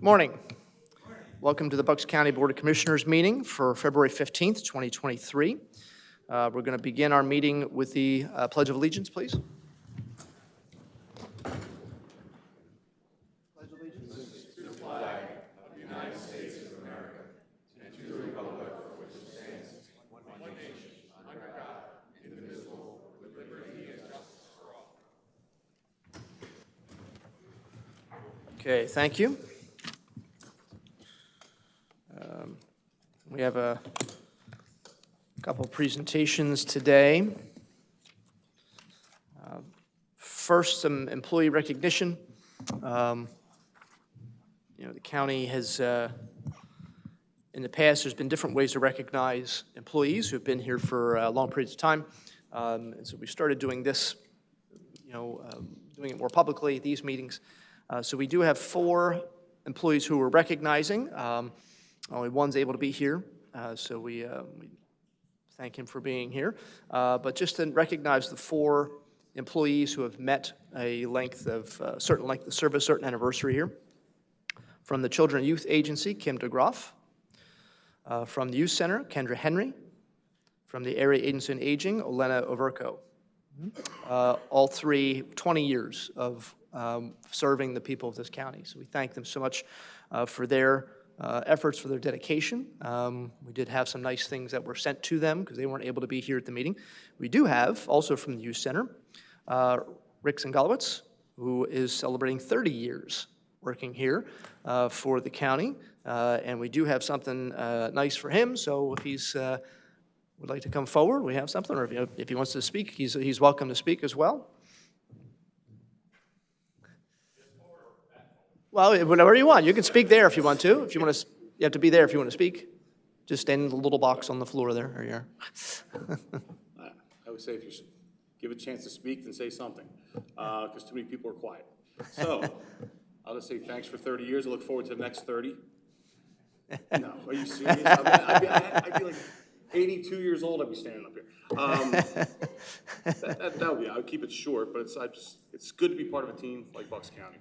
Morning. Welcome to the Bucks County Board of Commissioners meeting for February 15th, 2023. We're going to begin our meeting with the Pledge of Allegiance, please. Pledge allegiance to the flag of the United States of America and to the republic for which it stands, one nation, under God, indivisible, with liberty and justice for all. Okay, thank you. We have a couple of presentations today. First, some employee recognition. The county has, in the past, there's been different ways to recognize employees who have been here for long periods of time. And so we started doing this, doing it more publicly at these meetings. So we do have 4 employees who we're recognizing. Only one's able to be here, so we thank him for being here. But just to recognize the 4 employees who have met a certain length of service, certain anniversary here. From the Children and Youth Agency, Kim DeGroff. From the Youth Center, Kendra Henry. From the Area Agency on Aging, Olena Overko. All 3, 20 years of serving the people of this county. So we thank them so much for their efforts, for their dedication. We did have some nice things that were sent to them because they weren't able to be here at the meeting. We do have, also from the Youth Center, Rick Zangalowitz, who is celebrating 30 years working here for the county. And we do have something nice for him, so if he's would like to come forward, we have something, or if he wants to speak, he's welcome to speak as well. Well, whatever you want. You can speak there if you want to. If you want to, you have to be there if you want to speak. Just stand in the little box on the floor there. Or you're. I would say if you give a chance to speak, then say something, because too many people are quiet. So I'll just say thanks for 30 years. I look forward to the next 30. No, are you serious? I'd be like 82 years old. I'd be standing up here. That would be. I would keep it short, but it's good to be part of a team like Bucks County.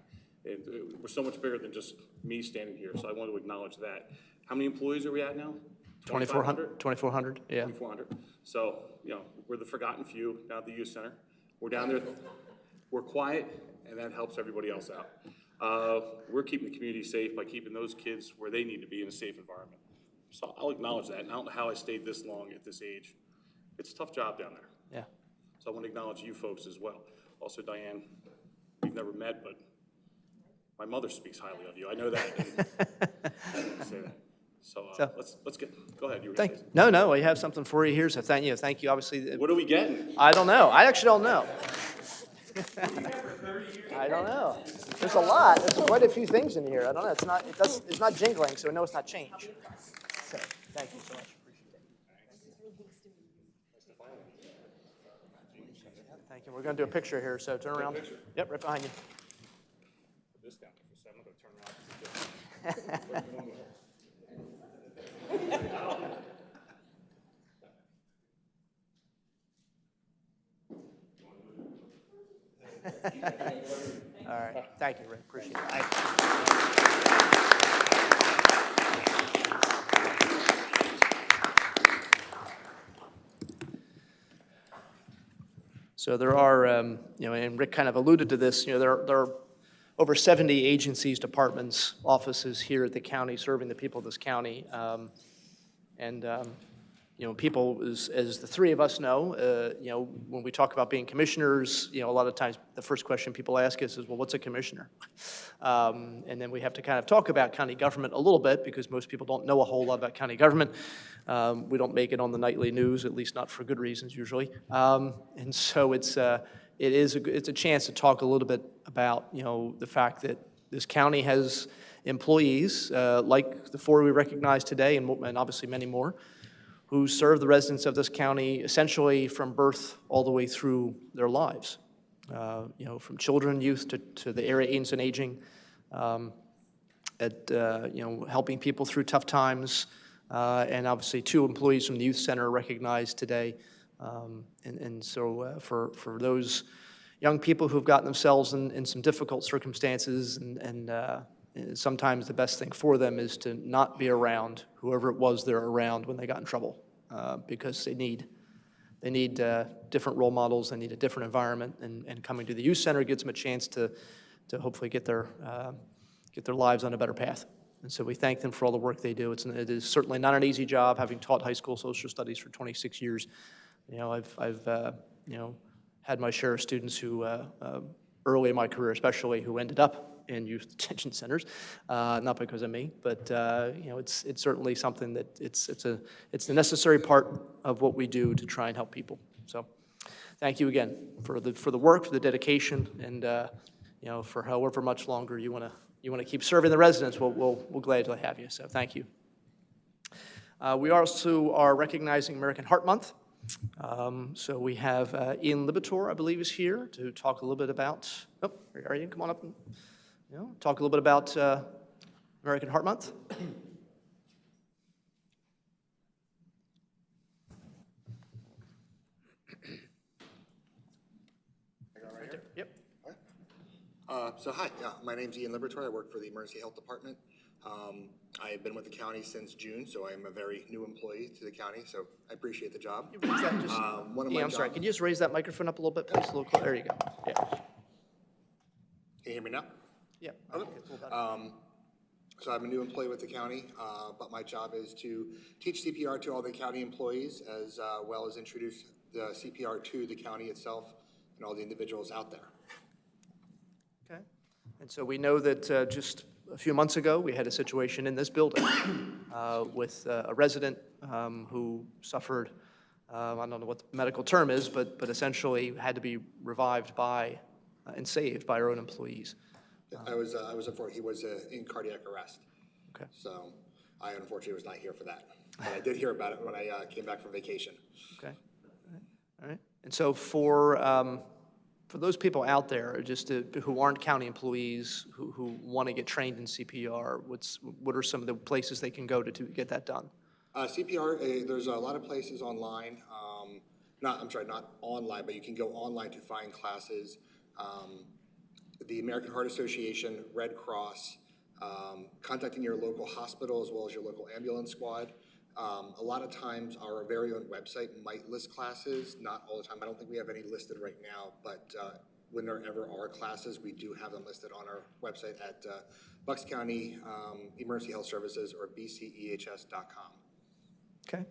We're so much bigger than just me standing here, so I want to acknowledge that. How many employees are we at now? 2,400. 2,400, yeah. 2,400. So, we're the forgotten few down at the youth center. We're down there, we're quiet, and that helps everybody else out. We're keeping the community safe by keeping those kids where they need to be in a safe environment. So I'll acknowledge that, and I don't know how I stayed this long at this age. It's a tough job down there. Yeah. So I want to acknowledge you folks as well. Also, Diane, we've never met, but my mother speaks highly of you. I know that. I didn't say that. So let's go ahead. You were No, we have something for you here. So thank you. Obviously. What are we getting? I don't know. I actually don't know. I don't know. There's a lot. There's quite a few things in here. I don't know. It's not jingling, so we know it's not change. So thank you so much. Thank you. We're going to do a picture here. So turn around. Yep, right behind you. This down for a second. I'm going to turn around. All right. Thank you, Rick. Appreciate it. So there are, and Rick kind of alluded to this, there are over 70 agencies, departments, offices here at the county serving the people of this county. People, as the 3 of us know, when we talk about being commissioners, a lot of times the first question people ask us is, well, what's a commissioner? And then we have to kind of talk about county government a little bit because most people don't know a whole lot about county government. We don't make it on the nightly news, at least not for good reasons usually. And so it's a chance to talk a little bit about, the fact that this county has employees like the 4 we recognize today and obviously many more who serve the residents of this county essentially from birth all the way through their lives. From children, youth to the Area Agency on Aging, helping people through tough times, and obviously 2 employees from the Youth Center recognized today. So for those young people who've gotten themselves in some difficult circumstances and sometimes the best thing for them is to not be around whoever it was they're around when they got in trouble, because they need different role models, they need a different environment, and coming to the youth center gives them a chance to hopefully get their lives on a better path. And so we thank them for all the work they do. It is certainly not an easy job, having taught high school social studies for 26 years. I've had my share of students who, early in my career especially, who ended up in youth detention centers, not because of me, but it's certainly something that it's a necessary part of what we do to try and help people. So thank you again for the work, for the dedication, and for however much longer you want to keep serving the residents, we'll gladly have you. So thank you. We also are recognizing American Heart Month. So we have Ian Libator, I believe, is here to talk a little bit about, where are you? Come on up and talk a little bit about American Heart Month. Right here? Yep. Hi, my name's Ian Libator. I work for the Emergency Health Department. I have been with the county since June, so I am a very new employee to the county, so I appreciate the job. I'm sorry, can you just raise that microphone up a little bit, please? A little closer. There you go. Yeah. Can you hear me now? Yeah. Okay. So I'm a new employee with the county, but my job is to teach CPR to all the county employees, as well as introduce the CPR to the county itself and all the individuals out there. Okay. And so we know that just a few months ago, we had a situation in this building with a resident who suffered, I don't know what the medical term is, but essentially had to be revived by and saved by our own employees. I was unfortunate. He was in cardiac arrest. Okay. So I unfortunately was not here for that. But I did hear about it when I came back from vacation. Okay. All right. And so for those people out there, who aren't county employees, who want to get trained in CPR, what are some of the places they can go to get that done? CPR, there's a lot of places online. Not online, but you can go online to find classes. The American Heart Association, Red Cross, contacting your local hospital as well as your local ambulance squad. A lot of times our very own website might list classes, not all the time. I don't think we have any listed right now, but when there ever are classes, we do have them listed on our website at Bucks County Emergency Health Services or bcehs.com. Okay.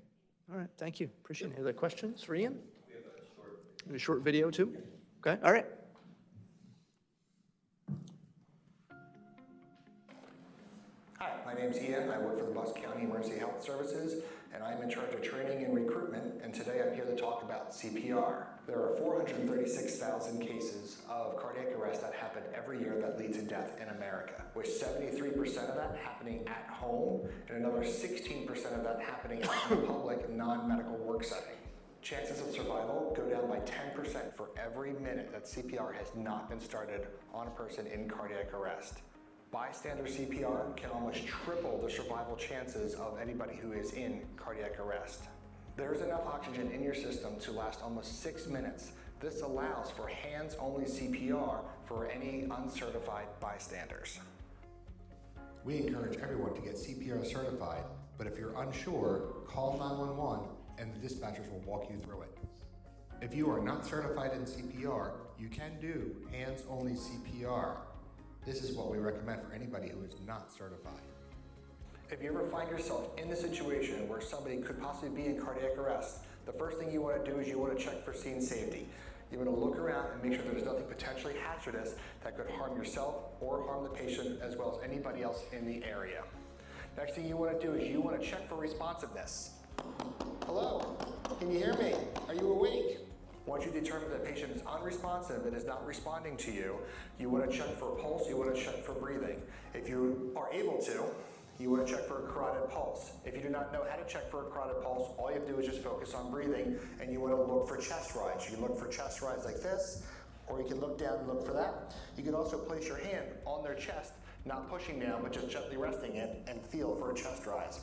All right. Thank you. Appreciate it. Any other questions for Ian? We have a short video too. Okay. All right. Hi, my name's Ian. I work for the Bucks County Emergency Health Services, and I'm in charge of training and recruitment, and today I'm here to talk about CPR. There are 436,000 cases of cardiac arrest that happen every year that lead to death in America, with 73% of that happening at home, and another 16% of that happening out in the public non-medical work setting. Chances of survival go down by 10% for every minute that CPR has not been started on a person in cardiac arrest. Bystander CPR can almost triple the survival chances of anybody who is in cardiac arrest. There's enough oxygen in your system to last almost 6 minutes. This allows for hands-only CPR for any uncertified bystanders. We encourage everyone to get CPR certified, but if you're unsure, call 911 and the dispatchers will walk you through it. If you are not certified in CPR, you can do hands-only CPR. This is what we recommend for anybody who is not certified. If you ever find yourself in the situation where somebody could possibly be in cardiac arrest, the first thing you want to do is you want to check for scene safety. You want to look around and make sure there's nothing potentially hazardous that could harm yourself or harm the patient as well as anybody else in the area. Next thing you want to do is you want to check for responsiveness. Hello, can you hear me? Are you awake? Once you determine that the patient is unresponsive and is not responding to you, you want to check for pulse, you want to check for breathing. If you are able to, you want to check for a carotid pulse. If you do not know how to check for a carotid pulse, all you have to do is just focus on breathing, and you want to look for chest rise. You can look for chest rise like this, or you can look down and look for that. You can also place your hand on their chest, not pushing down, but just gently resting it, and feel for a chest rise.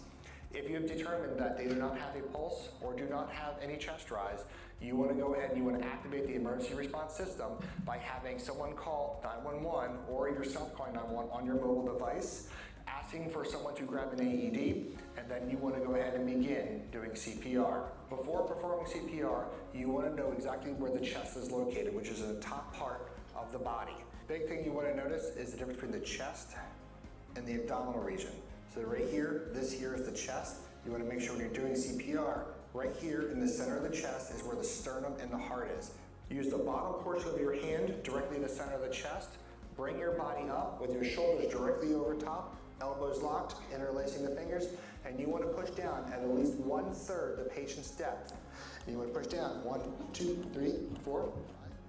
If you have determined that they do not have a pulse or do not have any chest rise, you want to go ahead and you want to activate the emergency response system by having someone call 911 or yourself calling 911 on your mobile device, asking for someone to grab an AED, and then you want to go ahead and begin doing CPR. Before performing CPR, you want to know exactly where the chest is located, which is in the top part of the body. Big thing you want to notice is the difference between the chest and the abdominal region. So right here, this here is the chest. You want to make sure when you're doing CPR, right here in the center of the chest is where the sternum and the heart is. Use the bottom portion of your hand directly in the center of the chest. Bring your body up with your shoulders directly over top, elbows locked, interlacing the fingers, and you want to push down at least 1/3 the patient's depth. And you want to push down 1, 2, 3, 4.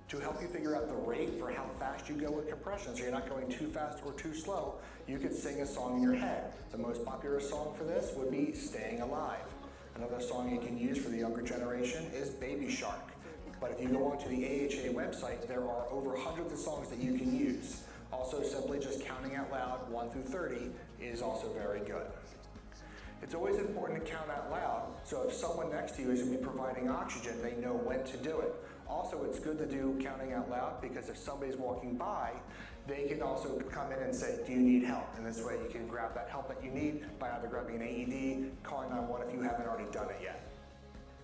To help you figure out the rate for how fast you go with compression, so you're not going too fast or too slow, you could sing a song in your head. The most popular song for this would be Staying Alive. Another song you can use for the younger generation is Baby Shark. But if you go onto the AHA website, there are over hundreds of songs that you can use. Also, simply just counting out loud 1 through 30 is also very good. It's always important to count out loud, so if someone next to you is going to be providing oxygen, they know when to do it. Also, it's good to do counting out loud because if somebody's walking by, they can also come in and say, do you need help? And this way you can grab that help that you need by either grabbing an AED, calling 911 if you haven't already done it yet.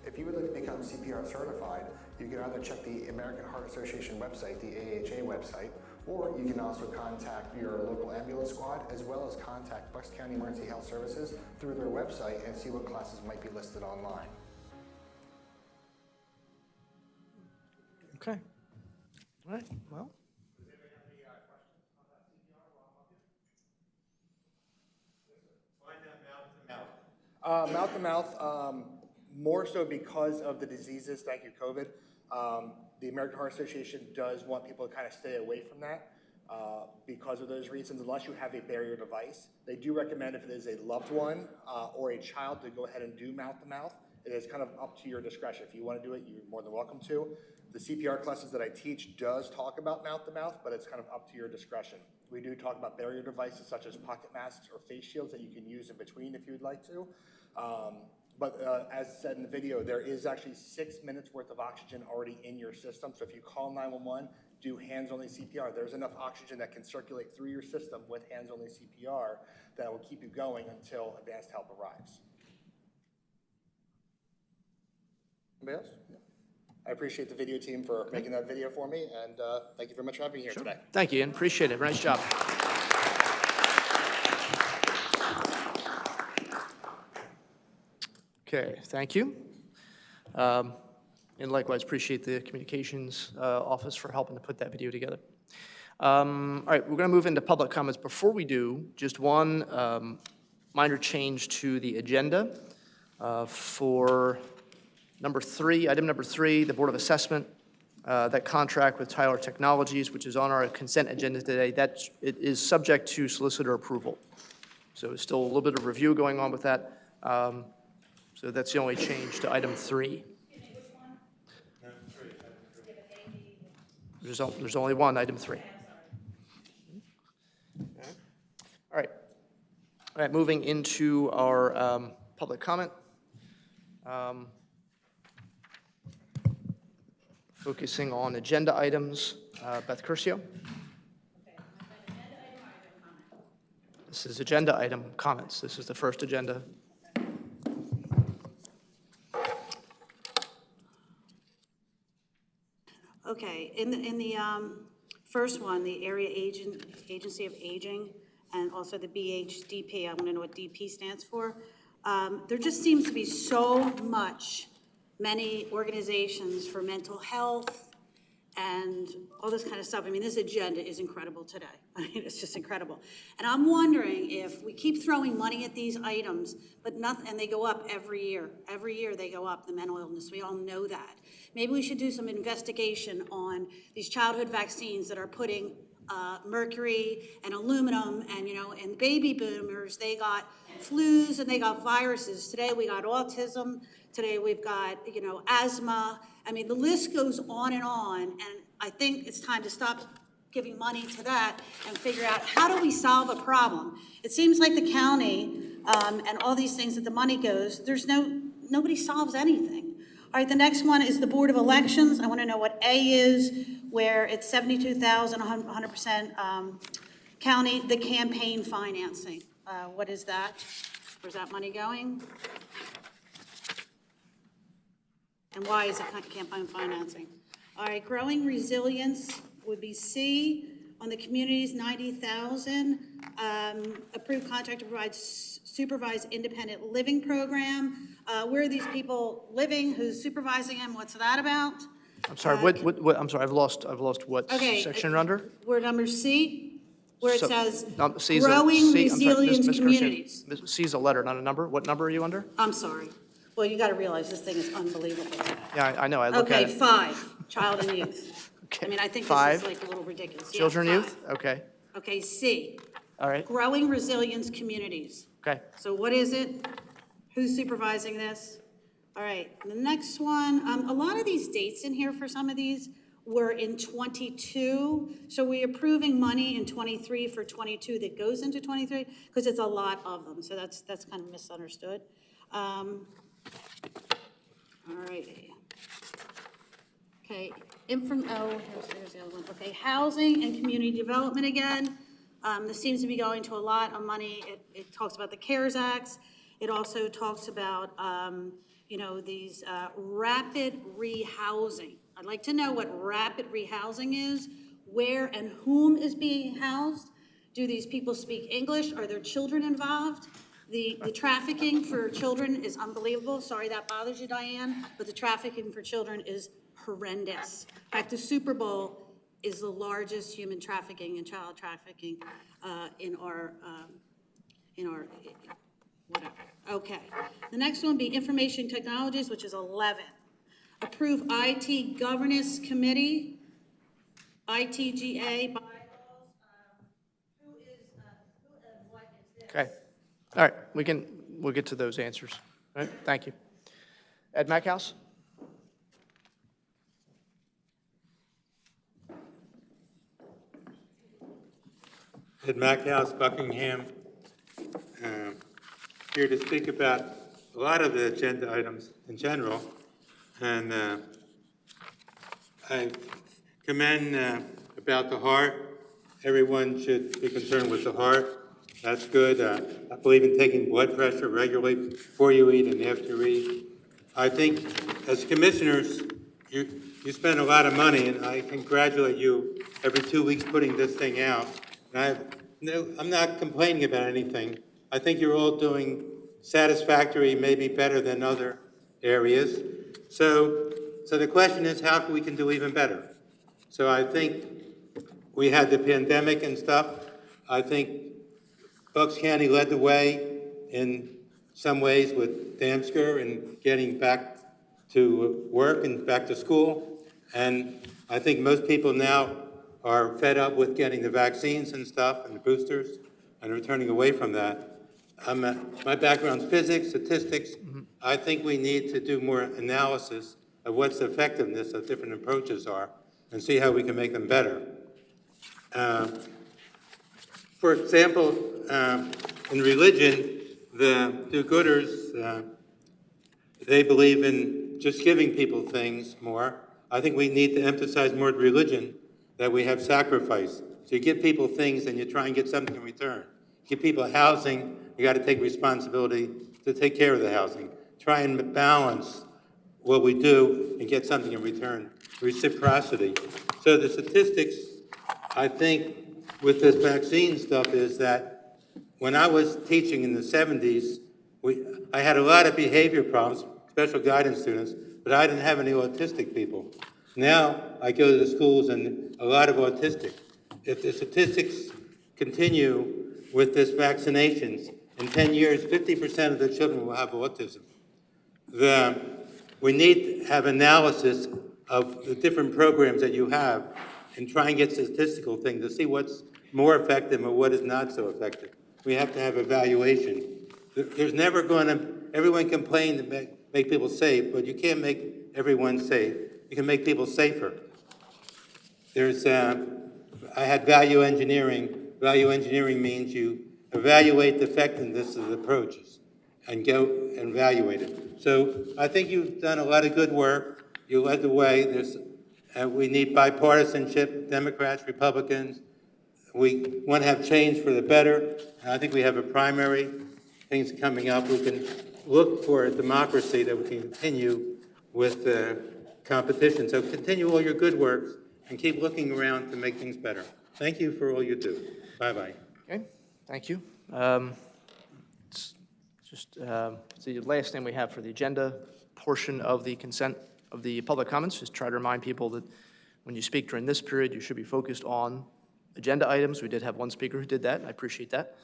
If you would like to become CPR certified, you can either check the American Heart Association website, the AHA website, or you can also contact your local ambulance squad as well as contact Bucks County Emergency Health Services through their website and see what classes might be listed online. Okay. All right, well. Mouth to mouth, more so because of the diseases, thank you, COVID. The American Heart Association does want people to kind of stay away from that because of those reasons, unless you have a barrier device. They do recommend if it is a loved one or a child to go ahead and do mouth to mouth. It is kind of up to your discretion. If you want to do it, you're more than welcome to. The CPR classes that I teach does talk about mouth to mouth, but it's kind of up to your discretion. We do talk about barrier devices such as pocket masks or face shields that you can use in between if you would like to. But as said in the video, there is actually 6 minutes worth of oxygen already in your system. So if you call 911, do hands-only CPR, there's enough oxygen that can circulate through your system with hands-only CPR that will keep you going until advanced help arrives. Anybody else? Yeah. I appreciate the video team for making that video for me, and thank you very much for having me here today. Thank you, Ian. Appreciate it. Nice job. Okay, thank you. And likewise, appreciate the communications office for helping to put that video together. All right, we're going to move into public comments. Before we do, just one minor change to the agenda for number 3, item number 3, the Board of Assessment, that contract with Tyler Technologies, which is on our consent agenda today, it is subject to solicitor approval. So there's still a little bit of review going on with that. So that's the only change to item 3. There's only one, item 3. All right, moving into our public comment. Focusing on agenda items. Beth Curcio. This is agenda item comments. This is the first agenda. Okay, in the first one, the Area Agency of Aging, and also the BHDP, I want to know what DP stands for. There just seems to be so many organizations for mental health and all this kind of stuff. I mean, this agenda is incredible today. I mean, it's just incredible. And I'm wondering if we keep throwing money at these items, but nothing, and they go up every year. Every year they go up, the mental illness. We all know that. Maybe we should do some investigation on these childhood vaccines that are putting mercury and aluminum, and and the baby boomers, they got flus and they got viruses. Today we got autism. Today we've got, asthma. I mean, the list goes on, and I think it's time to stop giving money to that and figure out how do we solve a problem. It seems like the county and all these things that the money goes, nobody solves anything. All right, the next one is the Board of Elections. I want to know what A is, where it's 72,000, 100% county, the campaign financing. What is that? Where's that money going? And why is it campaign financing? All right, growing resilience would be C. On the communities, 90,000. Approved contract to provide supervised independent living program. Where are these people living? Who's supervising them? What's that about? I'm sorry, what, I'm sorry, I've lost what Okay, section you're under? We're number C, where it So- says no, C is a- growing C- I'm sorry, resilience Ms. Garcia, communities. C is a letter, not a number. What number are you under? I'm sorry. Well, you got to realize this thing is unbelievable. Yeah, I know, I look at Okay, it. 5, child and youth. Okay, I mean, I think this five. is like a little ridiculous. Yeah, Children, 5. youth, okay, Okay, C, all right, growing resilience communities. okay. So what is it? Who's supervising this? All right, the next one, a lot of these dates in here for some of these were in '22. So we're approving money in '23 for '22 that goes into '23 because it's a lot of them. So that's kind of misunderstood. All right. Okay, here's the other one. Okay, housing and community development again. This seems to be going to a lot of money. It talks about the CARES Acts. It also talks about, these rapid rehousing. I'd like to know what rapid rehousing is, where and whom is being housed. Do these people speak English? Are there children involved? The trafficking for children is unbelievable. Sorry that bothers you, Diane, but the trafficking for children is horrendous. In fact, the Super Bowl is the largest human trafficking and child trafficking in our whatever. Okay. The next one be information technologies, which is 11. Approve IT governance committee, ITGA bylaws. Who and what is this? Okay, all right, we'll get to those answers. All right, thank you. Ed Mackhouse? Ed Mackhouse, Buckingham, here to speak about a lot of the agenda items in general. And I commend about the heart. Everyone should be concerned with the heart. That's good. I believe in taking blood pressure regularly before you eat and after you eat. I think as commissioners, you spend a lot of money, and I congratulate you every 2 weeks putting this thing out. And I'm not complaining about anything. I think you're all doing satisfactory, maybe better than other areas. So the question is, how we can do even better? So I think we had the pandemic and stuff. I think Bucks County led the way in some ways with Damsker and getting back to work and back to school. And I think most people now are fed up with getting the vaccines and stuff and the boosters and are turning away from that. My background's physics, statistics. I think we need to do more analysis of what's the effectiveness of different approaches are and see how we can make them better. For example, in religion, the do-gooders, they believe in just giving people things more. I think we need to emphasize more religion, that we have sacrifice. So you give people things and you try and get something in return. Give people housing, you got to take responsibility to take care of the housing. Try and balance what we do and get something in return. Reciprocity. So the statistics, I think, with this vaccine stuff is that when I was teaching in the 70s, I had a lot of behavior problems, special guidance students, but I didn't have any autistic people. Now I go to the schools and a lot of autistic. If the statistics continue with this vaccinations, in 10 years, 50% of the children will have autism. We need to have analysis of the different programs that you have and try and get statistical things to see what's more effective and what is not so effective. We have to have evaluation. There's never going to, everyone complains to make people safe, but you can't make everyone safe. You can make people safer. I had value engineering. Value engineering means you evaluate the effectiveness of the approaches. and go and evaluate it. So I think you've done a lot of good work. You led the way. We need bipartisanship, Democrats, Republicans. We want to have change for the better. And I think we have a primary, things coming up. We can look for a democracy that we can continue with competition. So continue all your good work and keep looking around to make things better. Thank you for all you do. Bye-bye. Okay, thank you. It's just the last thing we have for the agenda portion of the consent of the public comments. Just try to remind people that when you speak during this period, you should be focused on agenda items. We did have one speaker who did that, and I appreciate that.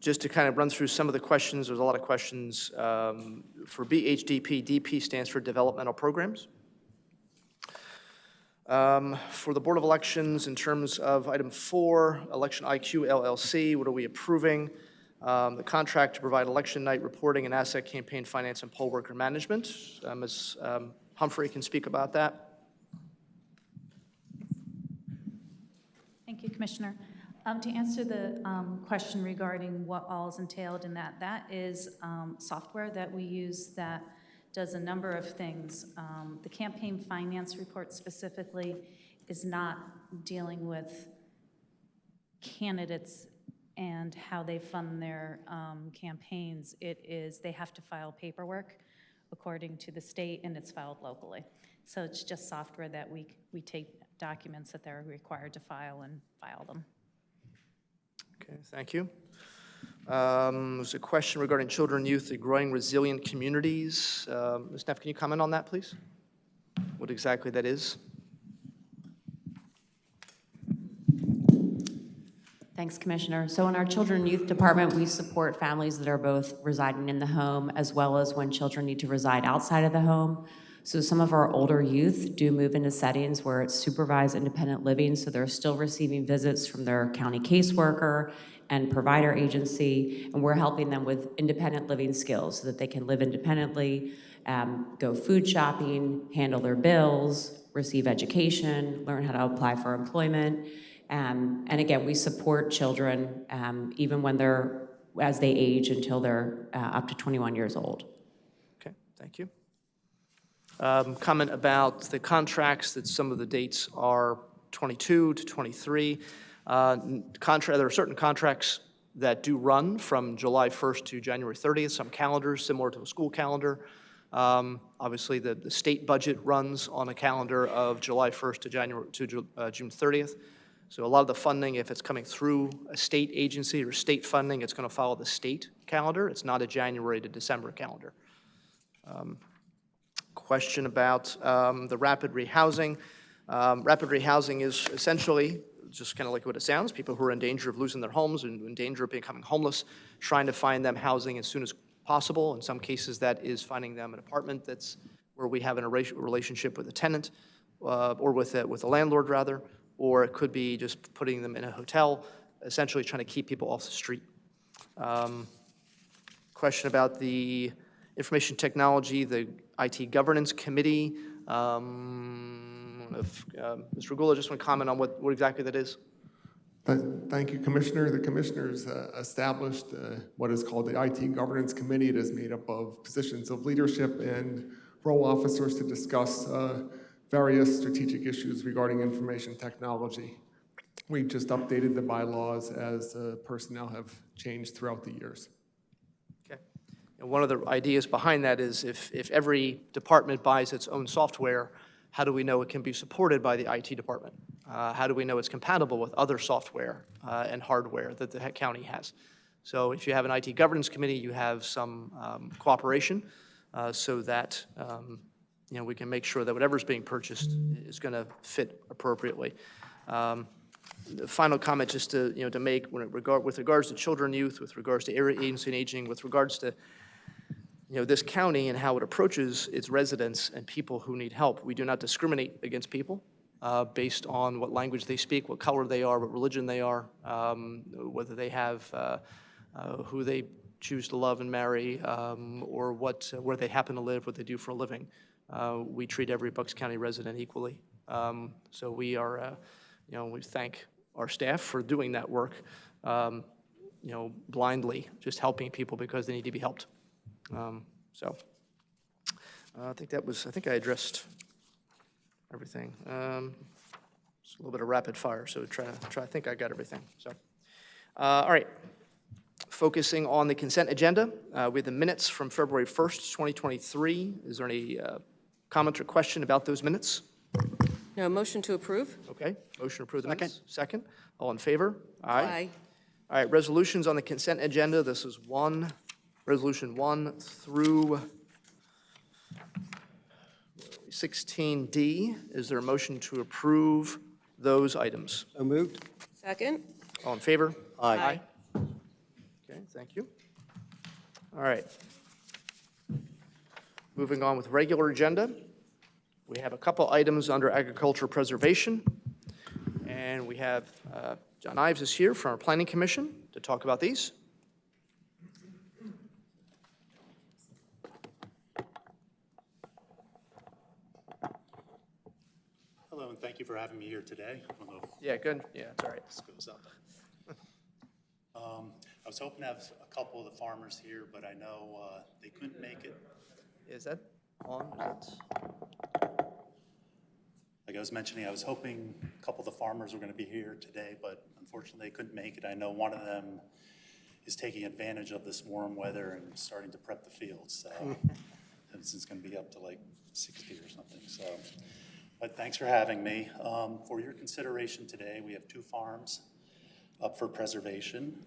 Just to kind of run through some of the questions, there's a lot of questions for BHDP. DP stands for Developmental Programs. For the Board of Elections, in terms of item 4, Election IQ LLC, what are we approving? The contract to provide election night reporting and asset campaign finance and poll worker management. Ms. Humphrey can speak about that. Thank you, Commissioner. To answer the question regarding what all is entailed in that, that is software that we use that does a number of things. The campaign finance report specifically is not dealing with candidates and how they fund their campaigns. It is, they have to file paperwork according to the state, and it's filed locally. So it's just software that we take documents that they're required to file and file them. Okay, thank you. There's a question regarding children and youth, the growing resilient communities. Ms. Neff, can you comment on that, please? What exactly that is? Thanks, Commissioner. So in our Children and Youth Department, we support families that are both residing in the home as well as when children need to reside outside of the home. So some of our older youth do move into settings where it's supervised independent living, so they're still receiving visits from their county caseworker and provider agency, and we're helping them with independent living skills so that they can live independently, go food shopping, handle their bills, receive education, learn how to apply for employment. And again, we support children even when as they age until they're up to 21 years old. Okay, thank you. Comment about the contracts, that some of the dates are 22 to 23. There are certain contracts that do run from July 1st to January 30th, some calendars similar to a school calendar. Obviously, the state budget runs on a calendar of July 1st to June 30th. So a lot of the funding, if it's coming through a state agency or state funding, it's going to follow the state calendar. It's not a January to December calendar. Question about the rapid rehousing. Rapid rehousing is essentially just kind of like what it sounds, people who are in danger of losing their homes and in danger of becoming homeless, trying to find them housing as soon as possible. In some cases, that is finding them an apartment that's where we have a relationship with a tenant or with a landlord, rather, or it could be just putting them in a hotel, essentially trying to keep people off the street. Question about the information technology, the IT governance committee. If Mr. Regula just want to comment on what exactly that is. Thank you, Commissioner. The Commissioners established what is called the IT Governance Committee. It is made up of positions of leadership and role officers to discuss various strategic issues regarding information technology. We've just updated the bylaws as personnel have changed throughout the years. Okay. And one of the ideas behind that is if every department buys its own software, how do we know it can be supported by the IT department? How do we know it's compatible with other software and hardware that the county has? So if you have an IT governance committee, you have some cooperation so that we can make sure that whatever's being purchased is going to fit appropriately. The final comment just to make with regards to children and youth, with regards to area agency and aging, with regards to this county and how it approaches its residents and people who need help. We do not discriminate against people based on what language they speak, what color they are, what religion they are, whether they have who they choose to love and marry, or where they happen to live, what they do for a living. We treat every Bucks County resident equally. So we are, we thank our staff for doing that work. blindly just helping people because they need to be helped. So I think I addressed everything. It's a little bit of rapid fire, so I think I got everything. So, all right. Focusing on the consent agenda, we have the minutes from February 1st, 2023. Is there any comment or question about those minutes? No, motion to approve? Okay, motion to approve the minutes. Second. All in favor? Aye. All right, resolutions on the consent agenda. This is resolution 1 through 16D. Is there a motion to approve those items? So moved. Second? All in favor? Aye. Okay, thank you. All right. Moving on with regular agenda. We have a couple items under agriculture preservation. And we have John Ives is here from our Planning Commission to talk about these. Hello, and thank you for having me here today. I don't know if Yeah, good. Yeah, it's all right. this goes up. I was hoping to have a couple of the farmers here, but I know they couldn't make it. Is that on? Like I was mentioning, I was hoping a couple of the farmers were going to be here today, but unfortunately they couldn't make it. I know one of them is taking advantage of this warm weather and starting to prep the fields. So it's going to be up to like 60 or something. So, but thanks for having me. For your consideration today, we have 2 farms up for preservation,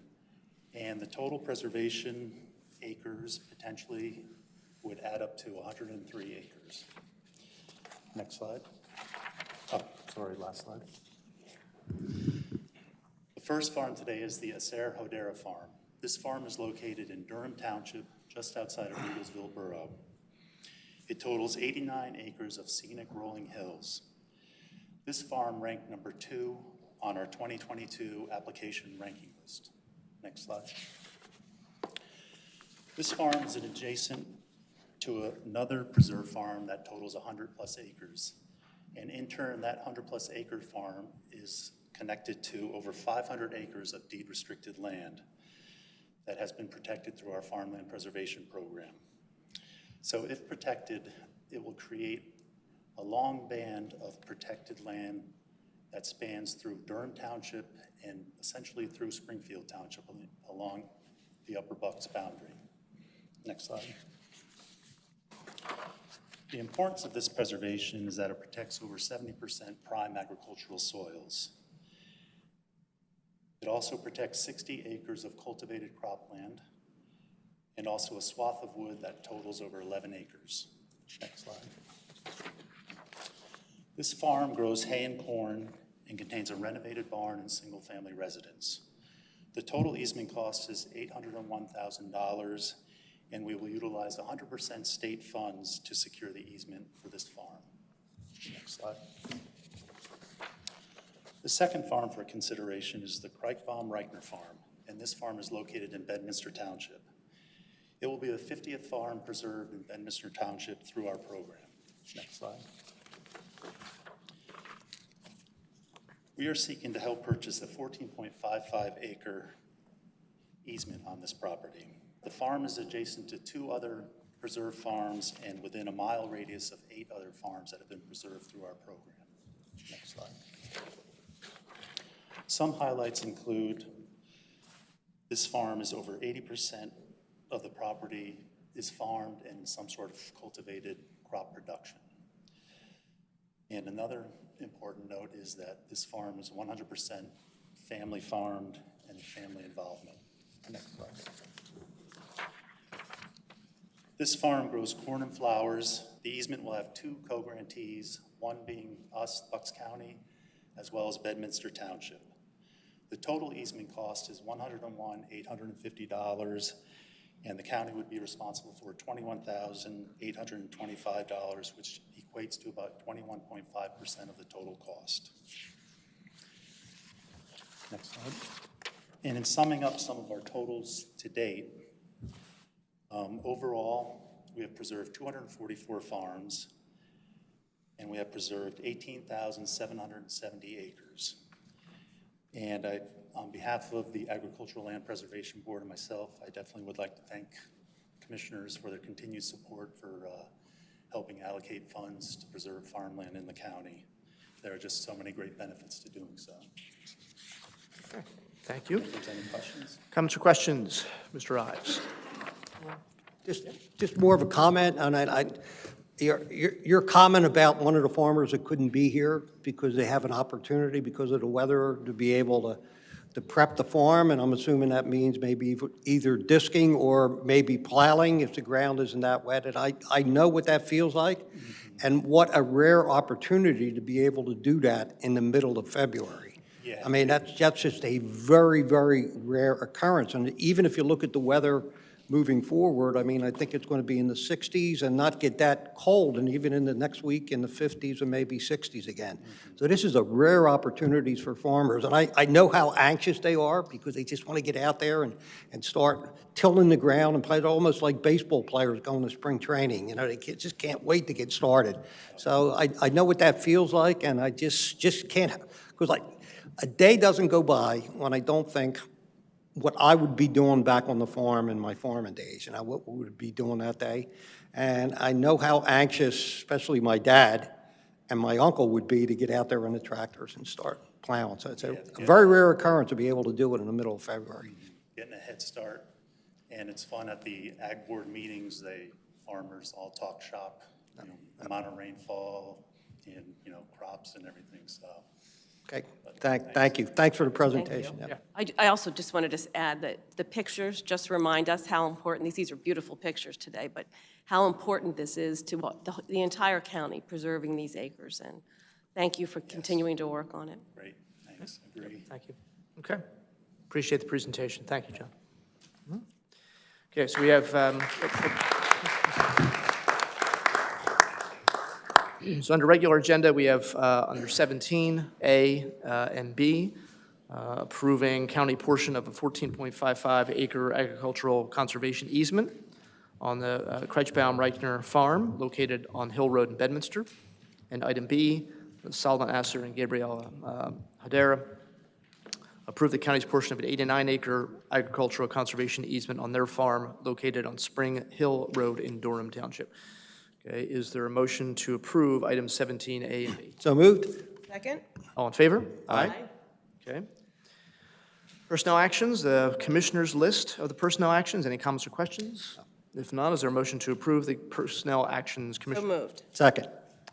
and the total preservation acres potentially would add up to 103 acres. Next slide. Oh, sorry, last slide. The first farm today is the Acer Hodera Farm. This farm is located in Durham Township, just outside of Eaglesville Borough. It totals 89 acres of scenic rolling hills. This farm ranked number 2 on our 2022 application ranking list. Next slide. This farm is adjacent to another preserve farm that totals 100 plus acres. And in turn, that 100 plus acre farm is connected to over 500 acres of deed restricted land that has been protected through our farmland preservation program. So if protected, it will create a long band of protected land that spans through Durham Township and essentially through Springfield Township along the Upper Bucks boundary. Next slide. The importance of this preservation is that it protects over 70% prime agricultural soils. It also protects 60 acres of cultivated cropland and also a swath of wood that totals over 11 acres. Next slide. This farm grows hay and corn and contains a renovated barn and single-family residence. The total easement cost is $801,000, and we will utilize 100% state funds to secure the easement for this farm. Next slide. The second farm for consideration is the Kreikbaum-Reichner Farm, and this farm is located in Bedminster Township. It will be the 50th farm preserved in Bedminster Township through our program. Next slide. We are seeking to help purchase a 14.55 acre easement on this property. The farm is adjacent to 2 other preserved farms and within a mile radius of 8 other farms that have been preserved through our program. Next slide. Some highlights include this farm is over 80% of the property is farmed and some sort of cultivated crop production. And another important note is that this farm is 100% family farmed and family involvement. Next slide. This farm grows corn and flowers. The easement will have 2 co-grantees, one being us, Bucks County, as well as Bedminster Township. The total easement cost is $101,850, and the county would be responsible for $21,825, which equates to about 21.5% of the total cost. Next slide. And in summing up some of our totals to date, overall, we have preserved 244 farms, and we have preserved 18,770 acres. And I on behalf of the Agricultural Land Preservation Board and myself, I definitely would like to thank commissioners for their continued support for helping allocate funds to preserve farmland in the county. There are just so many great benefits to doing so. Thank you. If there's any questions? Comments or questions? Mr. Ives? Just more of a comment, and your comment about one of the farmers that couldn't be here because they have an opportunity because of the weather to be able to prep the farm, and I'm assuming that means maybe either disking or maybe plowing if the ground isn't that wet, and I know what that feels like, and what a rare opportunity to be able to do that in the middle of February. Yeah. I mean, that's just a very, very rare occurrence, and even if you look at the weather moving forward, I mean, I think it's going to be in the 60s and not get that cold, and even in the next week in the 50s or maybe 60s again. So this is a rare opportunity for farmers, and I know how anxious they are because they just want to get out there and start tilling the ground and play. It almost like baseball players going to spring training. You know, they just can't wait to get started. So I know what that feels like, and I just can't, because like a day doesn't go by when I don't think what I would be doing back on the farm in my farming days, and what we would be doing that day. And I know how anxious, especially my dad and my uncle would be to get out there on the tractors and start plowing. So it's a very rare occurrence to be able to do it in the middle of February. Getting a head start, and it's fun at the Ag Board meetings, farmers all talk shop, amount of rainfall and, crops and everything, so. Okay, thank you. Thanks for the presentation. Thank you. I also just wanted to add that the pictures just remind us how important, these are beautiful pictures today, but how important this is to the entire county, preserving these acres. And thank you for continuing to work on it. Great, thanks, agree. Thank you. Okay. Appreciate the presentation. Thank you, John. Okay, so we have, so under regular agenda, we have under 17A and B, approving county portion of a 14.55 acre agricultural conservation easement on the Kreitzbaum-Reichner Farm located on Hill Road in Bedminster. And item B, Solomon Asser and Gabriela Hadera approve the county's portion of an 89 acre agricultural conservation easement on their farm located on Spring Hill Road in Durham Township. Okay, is there a motion to approve items 17A and B? So moved? Second? All in favor? Aye. Okay. Personnel actions, the commissioner's list of the personnel actions. Any comments or questions? If not, is there a motion to approve the personnel actions, So Commissioner? moved. Second.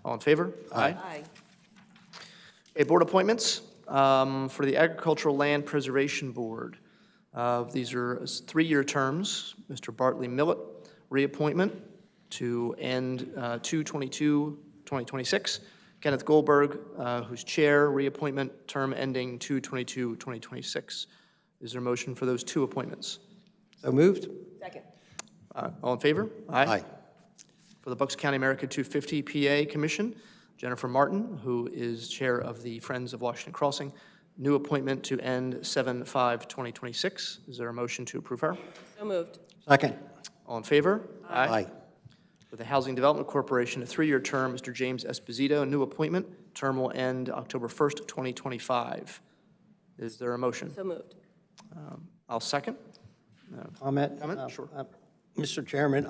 All in favor? Aye. Okay, board appointments for the Agricultural Land Preservation Board. These are 3-year terms. Mr. Bartley Millett, reappointment to end 2/22/2026. Kenneth Goldberg, who's chair, reappointment, term ending 2/22/2026. Is there a motion for those 2 appointments? So moved? Second. All in favor? Aye. For the Bucks County America 250 PA Commission, Jennifer Martin, who is chair of the Friends of Washington Crossing, new appointment to end 7/5/2026. Is there a motion to approve her? So moved. Second. All in favor? Aye. For the Housing Development Corporation, a 3-year term, Mr. James Esposito, new appointment. Term will end October 1st, 2025. Is there a motion? So moved. I'll second. Comment? Sure. Mr. Chairman,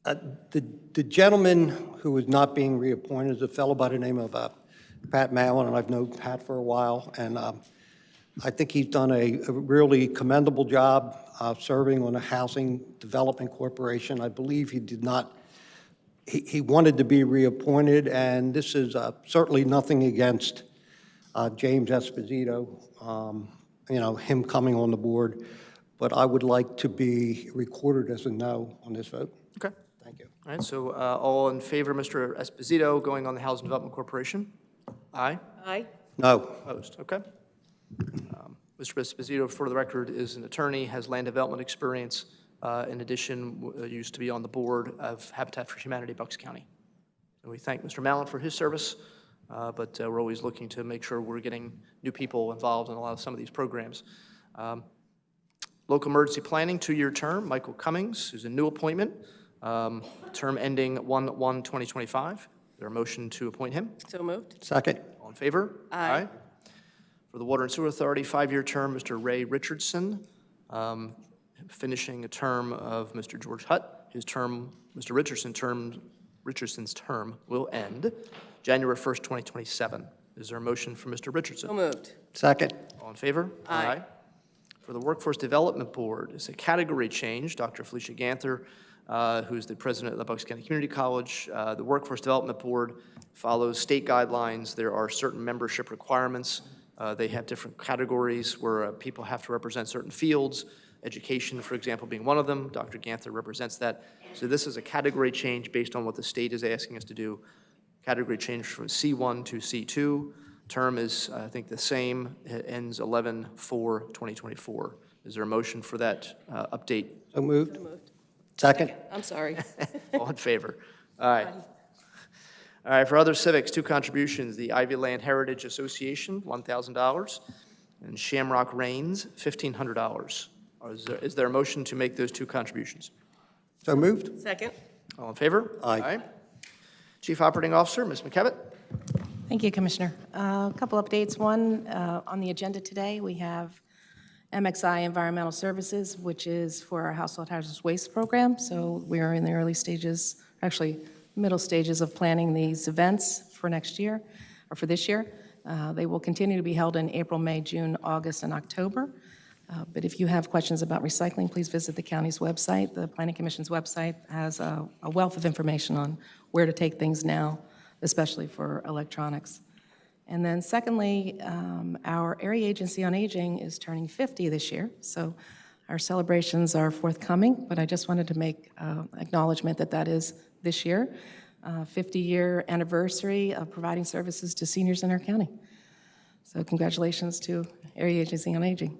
the gentleman who is not being reappointed is a fellow by the name of Pat Mallon, and I've known Pat for a while, and I think he's done a really commendable job serving on the Housing Development Corporation. I believe he did not, he wanted to be reappointed, and this is certainly nothing against James Esposito, him coming on the board, but I would like to be recorded as a no on this vote. Okay. Thank you. All right, so all in favor, Mr. Esposito, going on the Housing Development Corporation? Aye. Aye. No. Opposed? Okay. Mr. Esposito, for the record, is an attorney, has land development experience. In addition, used to be on the board of Habitat for Humanity, Bucks County. And we thank Mr. Mallon for his service, but we're always looking to make sure we're getting new people involved in a lot of some of these programs. Local Emergency Planning, 2-year term, Michael Cummings, who's a new appointment, term ending 1/1/2025. Is there a motion to appoint him? So moved. Second. All in favor? Aye. For the Water and Sewer Authority, 5-year term, Mr. Ray Richardson, finishing a term of Mr. George Hutt. His term, Mr. Richardson's term will end January 1st, 2027. Is there a motion for Mr. Richardson? So moved. Second. All in favor? Aye. For the Workforce Development Board, it's a category change. Dr. Felicia Ganther, who's the president of the Bucks County Community College. The Workforce Development Board follows state guidelines. There are certain membership requirements. They have different categories where people have to represent certain fields, education, for example, being one of them. Dr. Ganther represents that. So this is a category change based on what the state is asking us to do. Category change from C1 to C2. Term is, I think, the same. It ends 11/4/2024. Is there a motion for that update? So moved. Second. I'm sorry. All in favor? Aye. All right, for other civics, 2 contributions. The Ivy Land Heritage Association, $1,000, and Shamrock Reigns, $1,500. Is there a motion to make those 2 contributions? So moved. Second. All in favor? Aye. Chief Operating Officer, Ms. McKevitt. Thank you, Commissioner. A couple updates. One, on the agenda today, we have MXI Environmental Services, which is for our household hazardous waste program. So we are in the early stages, actually middle stages of planning these events for next year, or for this year. They will continue to be held in April, May, June, August, and October. But if you have questions about recycling, please visit the county's website. The Planning Commission's website has a wealth of information on where to take things now, especially for electronics. And then secondly, our Area Agency on Aging is turning 50 this year, so our celebrations are forthcoming, but I just wanted to make acknowledgement that that is this year, 50-year anniversary of providing services to seniors in our county. So congratulations to Area Agency on Aging.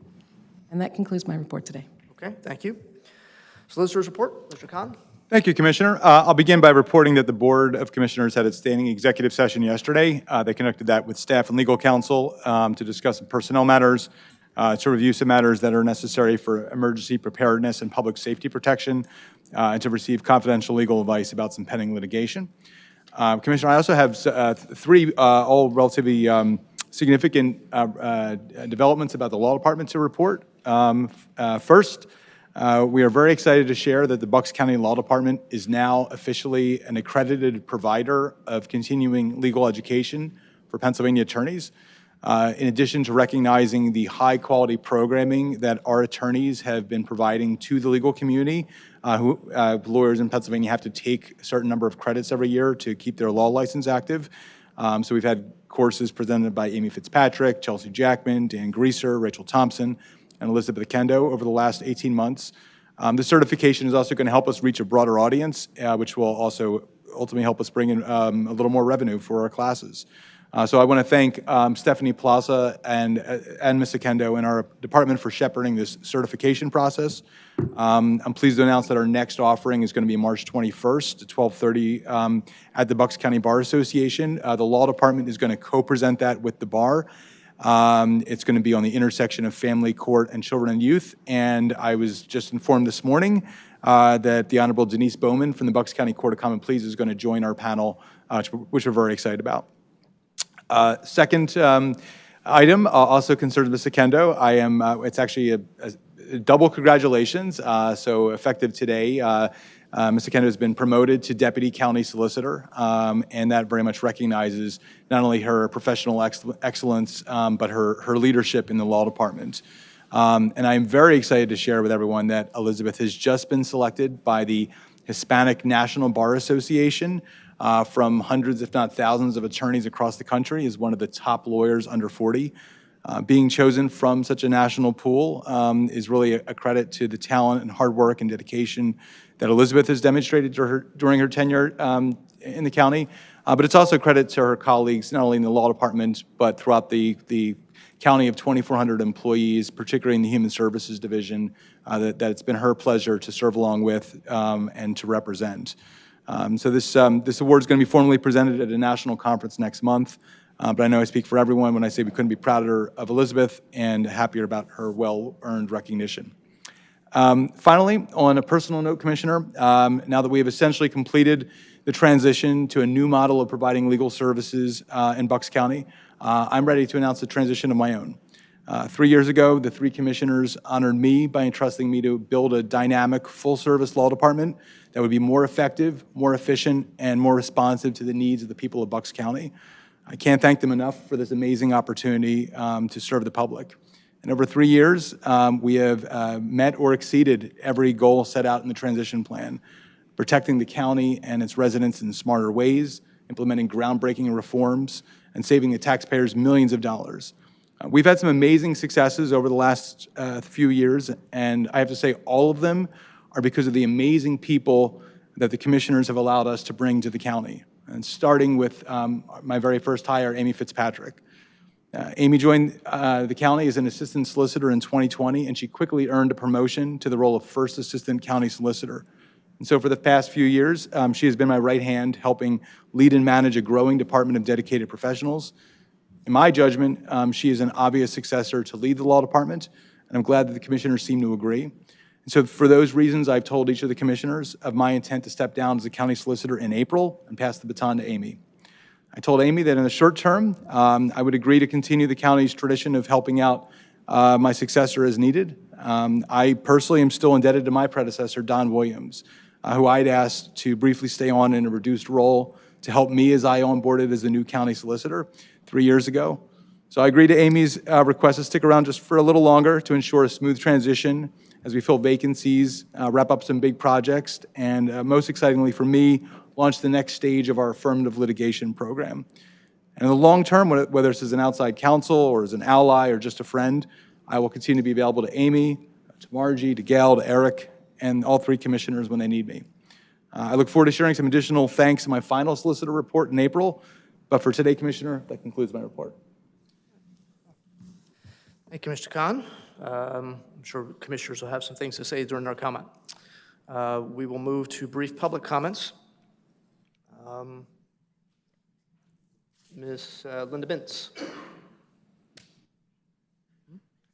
And that concludes my report today. Okay, thank you. Solicitor's report, Mr. Khan. Thank you, Commissioner. I'll begin by reporting that the Board of Commissioners had its standing executive session yesterday. They conducted that with staff and legal counsel to discuss personnel matters, to review some matters that are necessary for emergency preparedness and public safety protection, and to receive confidential legal advice about some pending litigation. Commissioner, I also have 3 all relatively significant developments about the law department to report. First, we are very excited to share that the Bucks County Law Department is now officially an accredited provider of continuing legal education for Pennsylvania attorneys. In addition to recognizing the high-quality programming that our attorneys have been providing to the legal community, lawyers in Pennsylvania have to take a certain number of credits every year to keep their law license active. So we've had courses presented by Amy Fitzpatrick, Chelsea Jackman, Dan Greaser, Rachel Thompson, and Elizabeth Kendo over the last 18 months. The certification is also going to help us reach a broader audience, which will also ultimately help us bring in a little more revenue for our classes. So I want to thank Stephanie Plaza and Ms. Kendo and our department for shepherding this certification process. I'm pleased to announce that our next offering is going to be March 21st at 12:30 at the Bucks County Bar Association. The law department is going to co-present that with the bar. It's going to be on the intersection of family court and children and youth. And I was just informed this morning that the Honorable Denise Bowman from the Bucks County Court of Common Pleas is going to join our panel, which we're very excited about. Second item also concerns Ms. Kendo. It's actually a double congratulations. So effective today, Ms. Kendo has been promoted to Deputy County Solicitor, and that very much recognizes not only her professional excellence, but her leadership in the law department. And I'm very excited to share with everyone that Elizabeth has just been selected by the Hispanic National Bar Association from hundreds, if not thousands, of attorneys across the country as one of the top lawyers under 40. Being chosen from such a national pool is really a credit to the talent and hard work and dedication that Elizabeth has demonstrated during her tenure in the county. But it's also a credit to her colleagues, not only in the law department, but throughout the county of 2,400 employees, particularly in the Human Services Division, that it's been her pleasure to serve along with and to represent. So this award is going to be formally presented at a national conference next month. But I know I speak for everyone when I say we couldn't be prouder of Elizabeth and happier about her well-earned recognition. Finally, on a personal note, Commissioner, now that we have essentially completed the transition to a new model of providing legal services in Bucks County, I'm ready to announce the transition of my own. 3 years ago, the three commissioners honored me by entrusting me to build a dynamic, full-service law department that would be more effective, more efficient, and more responsive to the needs of the people of Bucks County. I can't thank them enough for this amazing opportunity to serve the public. And over 3 years, we have met or exceeded every goal set out in the transition plan, protecting the county and its residents in smarter ways, implementing groundbreaking reforms, and saving the taxpayers millions of dollars. We've had some amazing successes over the last few years, and I have to say all of them are because of the amazing people that the commissioners have allowed us to bring to the county. And starting with my very first hire, Amy Fitzpatrick. Amy joined the county as an assistant solicitor in 2020, and she quickly earned a promotion to the role of first assistant county solicitor. And so for the past few years, she has been my right hand, helping lead and manage a growing department of dedicated professionals. In my judgment, she is an obvious successor to lead the law department, and I'm glad that the commissioners seem to agree. And so for those reasons, I've told each of the commissioners of my intent to step down as a county solicitor in April and pass the baton to Amy. I told Amy that in the short term, I would agree to continue the county's tradition of helping out my successor as needed. I personally am still indebted to my predecessor, Don Williams, who I'd asked to briefly stay on in a reduced role to help me as I onboarded as the new county solicitor 3 years ago. So I agreed to Amy's request to stick around just for a little longer to ensure a smooth transition as we fill vacancies, wrap up some big projects, and most excitingly for me, launch the next stage of our affirmative litigation program. And in the long term, whether it's as an outside counsel or as an ally or just a friend, I will continue to be available to Amy, to Margie, to Gail, to Eric, and all three commissioners when they need me. I look forward to sharing some additional thanks in my final solicitor report in April, but for today, Commissioner, that concludes my report. Thank you, Mr. Khan. I'm sure commissioners will have some things to say during their comment. We will move to brief public comments. Ms. Linda Bintz.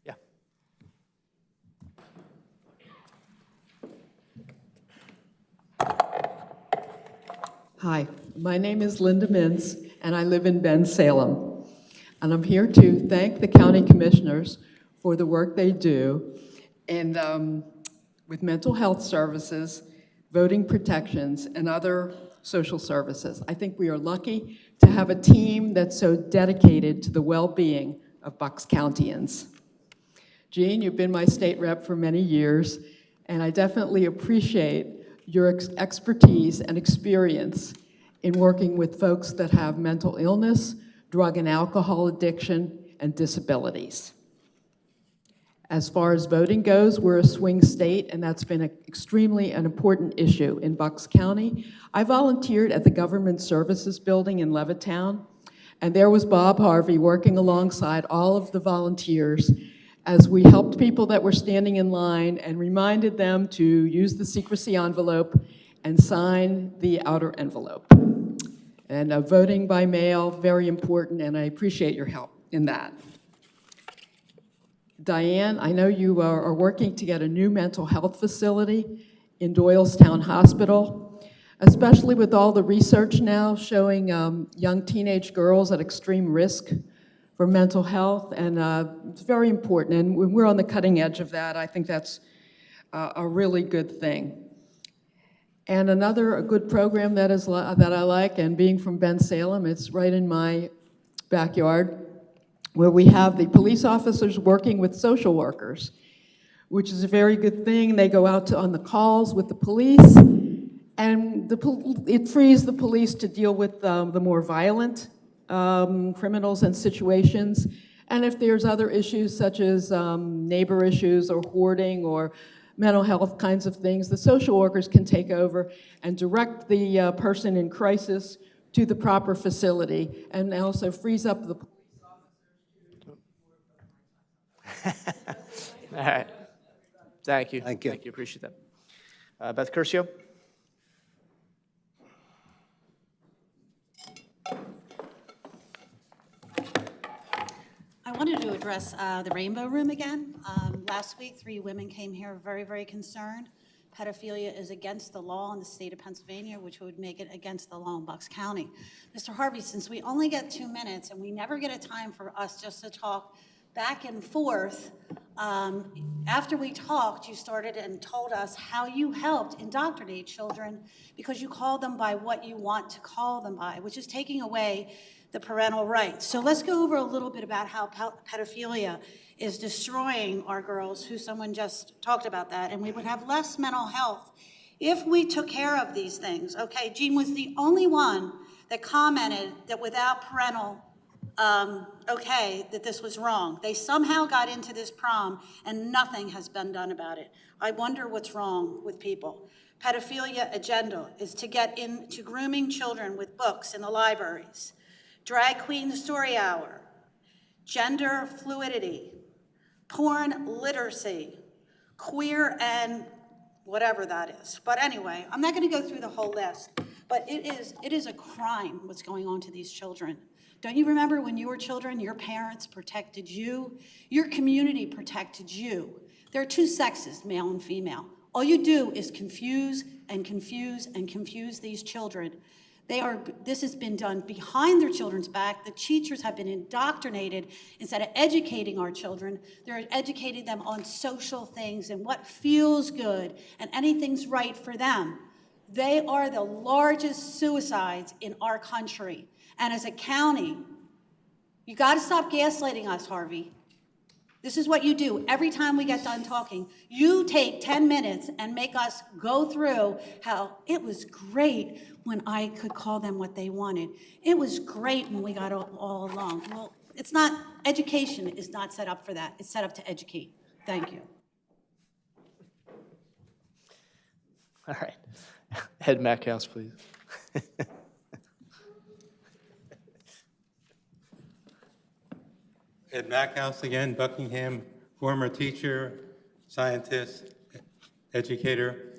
Yeah. Hi, my name is Linda Mintz, and I live in Bensalem. And I'm here to thank the county commissioners for the work they do and with mental health services, voting protections, and other social services. I think we are lucky to have a team that's so dedicated to the well-being of Bucks Countyans. Jean, you've been my state rep for many years, and I definitely appreciate your expertise and experience in working with folks that have mental illness, drug and alcohol addiction, and disabilities. As far as voting goes, we're a swing state, and that's been extremely an important issue in Bucks County. I volunteered at the Government Services Building in Levittown, and there was Bob Harvey working alongside all of the volunteers as we helped people that were standing in line and reminded them to use the secrecy envelope and sign the outer envelope. And voting by mail, very important, and I appreciate your help in that. Diane, I know you are working to get a new mental health facility in Doylestown Hospital, especially with all the research now showing young teenage girls at extreme risk for mental health, and it's very important, and when we're on the cutting edge of that, I think that's a really good thing. And a good program that I like, and being from Bensalem, it's right in my backyard, where we have the police officers working with social workers, which is a very good thing. They go out on the calls with the police, and it frees the police to deal with the more violent criminals and situations. And if there's other issues such as neighbor issues or hoarding or mental health kinds of things, the social workers can take over and direct the person in crisis to the proper facility, and also frees up the police officers. All right. Thank you. Thank you. Thank you. Appreciate that. Beth Curcio. I wanted to address the Rainbow Room again. Last week, 3 women came here very, very concerned. Pedophilia is against the law in the state of Pennsylvania, which would make it against the law in Bucks County. Mr. Harvey, since we only get 2 minutes and we never get a time for us just to talk back and forth. After we talked, you started and told us how you helped indoctrinate children because you call them by what you want to call them by, which is taking away the parental rights. So let's go over a little bit about how pedophilia is destroying our girls, who someone just talked about that, and we would have less mental health if we took care of these things. Okay, Jean was the only one that commented that without parental that this was wrong. They somehow got into this prom and nothing has been done about it. I wonder what's wrong with people. Pedophilia agenda is to get into grooming children with books in the libraries, drag queen story hour, gender fluidity, porn literacy, queer and whatever that is. But anyway, I'm not going to go through the whole list, but it is a crime what's going on to these children. Don't you remember when you were children, your parents protected you? Your community protected you. There are two sexes, male and female. All you do is confuse and confuse and confuse these children. This has been done behind their children's back. The teachers have been indoctrinated. Instead of educating our children, they're educating them on social things and what feels good and anything's right for them. They are the largest suicides in our country. And as a county, you got to stop gaslighting us, Harvey. This is what you do every time we get done talking. You take 10 minutes and make us go through how it was great when I could call them what they wanted. It was great when we got all along. Well, it's not, education is not set up for that. It's set up to educate. Thank you. All right. Ed Mackhouse, please. Ed Mackhouse again, Buckingham, former teacher, scientist, educator.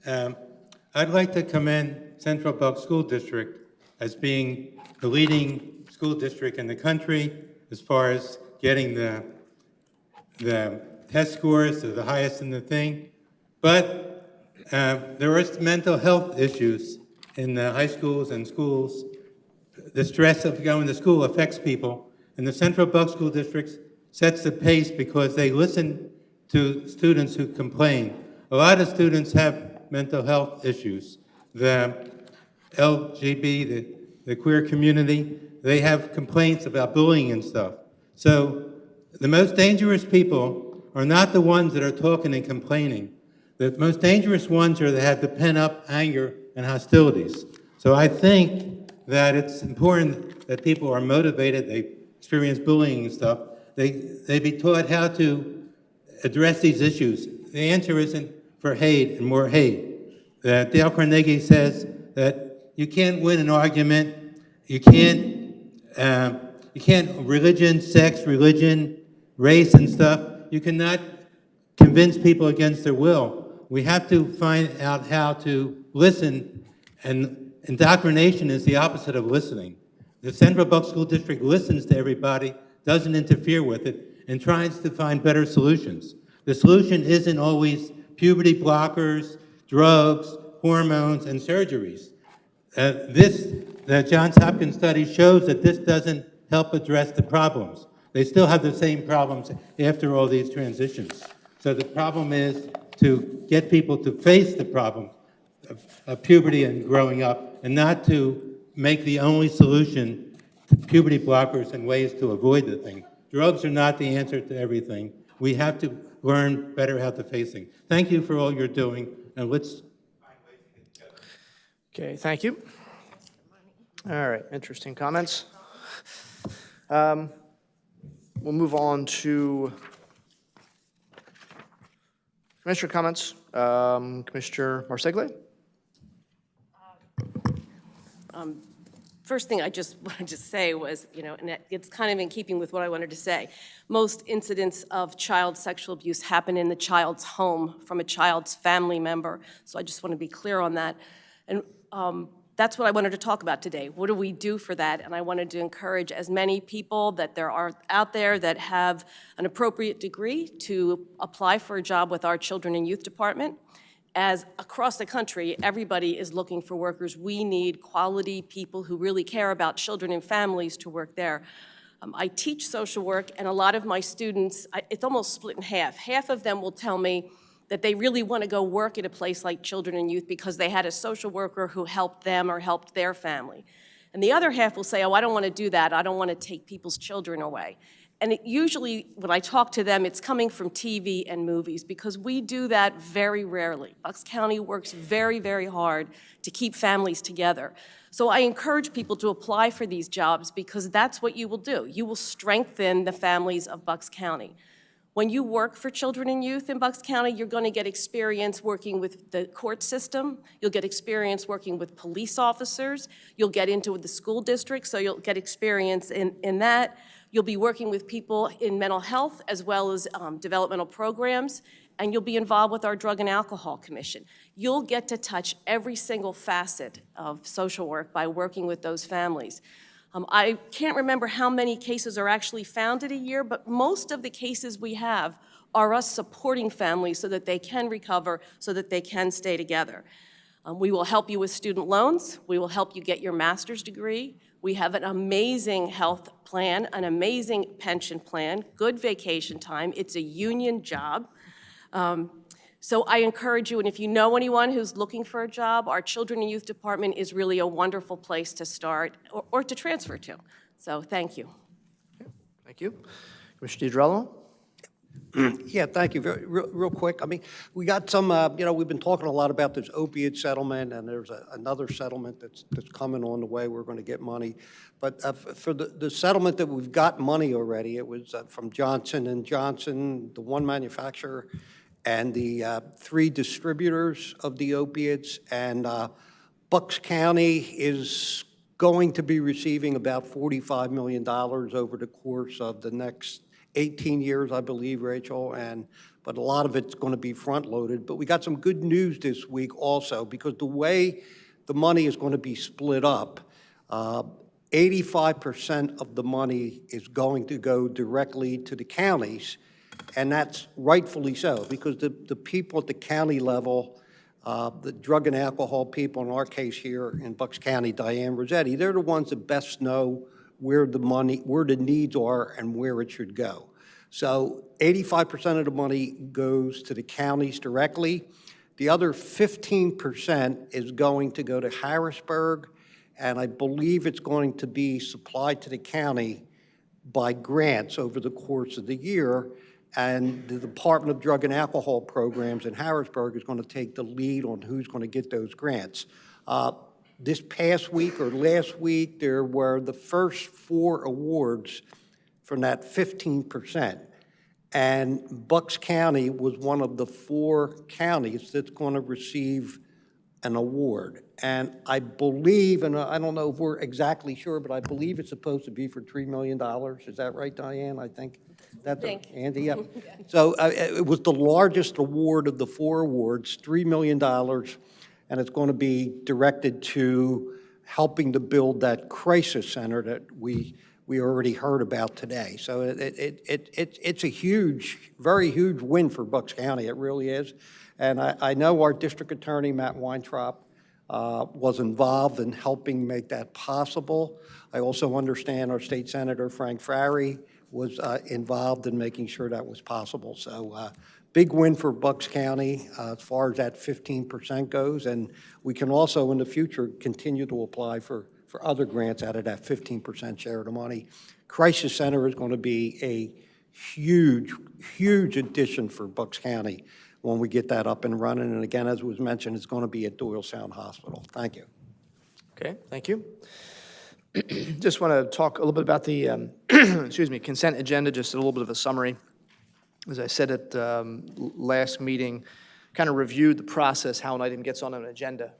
I'd like to commend Central Bucks School District as being the leading school district in the country as far as getting the test scores to the highest in the thing. But there are mental health issues in the high schools and schools. The stress of going to school affects people. And the Central Bucks School District sets the pace because they listen to students who complain. A lot of students have mental health issues. The LGBT, the queer community, they have complaints about bullying and stuff. So the most dangerous people are not the ones that are talking and complaining. The most dangerous ones are that have the pent-up anger and hostilities. So I think that it's important that people are motivated, they experience bullying and stuff, they be taught how to address these issues. The answer isn't for hate and more hate. Dale Carnegie says that you can't win an argument, you can't religion, sex, religion, race and stuff, you cannot convince people against their will. We have to find out how to listen, and indoctrination is the opposite of listening. The Central Bucks School District listens to everybody, doesn't interfere with it, and tries to find better solutions. The solution isn't always puberty blockers, drugs, hormones, and surgeries. The Johns Hopkins study shows that this doesn't help address the problems. They still have the same problems after all these transitions. So the problem is to get people to face the problem of puberty and growing up, and not to make the only solution to puberty blockers and ways to avoid the thing. Drugs are not the answer to everything. We have to learn better how to face things. Thank you for all you're doing, and let's find ways to get together. Okay, thank you. All right, interesting comments. We'll move on to Commissioner comments. Commissioner Marseglia? First thing I just wanted to say was, and it's kind of in keeping with what I wanted to say, most incidents of child sexual abuse happen in the child's home from a child's family member. So I just want to be clear on that. And that's what I wanted to talk about today. What do we do for that? And I wanted to encourage as many people that there are out there that have an appropriate degree to apply for a job with our Children and Youth Department. As across the country, everybody is looking for workers. We need quality people who really care about children and families to work there. I teach social work, and a lot of my students, it's almost split in half. Half of them will tell me that they really want to go work at a place like Children and Youth because they had a social worker who helped them or helped their family. And the other half will say, oh, I don't want to do that. I don't want to take people's children away. And usually, when I talk to them, it's coming from TV and movies, because we do that very rarely. Bucks County works very, very hard to keep families together. So I encourage people to apply for these jobs, because that's what you will do. You will strengthen the families of Bucks County. When you work for Children and Youth in Bucks County, you're going to get experience working with the court system. You'll get experience working with police officers. You'll get into the school district, so you'll get experience in that. You'll be working with people in mental health as well as developmental programs, and you'll be involved with our Drug and Alcohol Commission. You'll get to touch every single facet of social work by working with those families. I can't remember how many cases are actually found in a year, but most of the cases we have are us supporting families so that they can recover, so that they can stay together. We will help you with student loans. We will help you get your master's degree. We have an amazing health plan, an amazing pension plan, good vacation time. It's a union job. So I encourage you, and if you know anyone who's looking for a job, our Children and Youth Department is really a wonderful place to start or to transfer to. So thank you. Thank you. Commissioner DiGirolamo? Yeah, thank you. Real quick, I mean, we got some, we've been talking a lot about this opiate settlement, and there's another settlement that's coming on the way. We're going to get money. But for the settlement that we've got money already, it was from Johnson & Johnson, the one manufacturer, and the 3 distributors of the opiates. And Bucks County is going to be receiving about $45 million over the course of the next 18 years, I believe, Rachel, but a lot of it's going to be front-loaded. But we got some good news this week also, because the way the money is going to be split up, 85% of the money is going to go directly to the counties, and that's rightfully so, because the people at the county level, the drug and alcohol people, in our case here in Bucks County, Diane Rossetti, they're the ones that best know where the needs are and where it should go. So 85% of the money goes to the counties directly. The other 15% is going to go to Harrisburg, and I believe it's going to be supplied to the county by grants over the course of the year. And the Department of Drug and Alcohol Programs in Harrisburg is going to take the lead on who's going to get those grants. This past week or last week, there were the first 4 awards from that 15%. And Bucks County was one of the 4 counties that's going to receive an award. And I believe, and I don't know if we're exactly sure, but I believe it's supposed to be for $3 million. Is that right, Diane? I think. That's Andy, yeah. So it was the largest award of the 4 awards, $3 million. And it's going to be directed to helping to build that crisis center that we already heard about today. So it's a huge, very huge win for Bucks County. It really is. And I know our district attorney, Matt Weintraub, was involved in helping make that possible. I also understand our state senator, Frank Frary, was involved in making sure that was possible. So big win for Bucks County as far as that 15% goes, and we can also in the future continue to apply for other grants out of that 15% share of the money. Crisis Center is going to be a huge, huge addition for Bucks County when we get that up and running. And again, as was mentioned, it's going to be at Doyle Sound Hospital. Thank you. Okay, thank you. Just want to talk a little bit about the excuse me, consent agenda, just a little bit of a summary. As I said at last meeting, kind of reviewed the process, how an item gets on an agenda.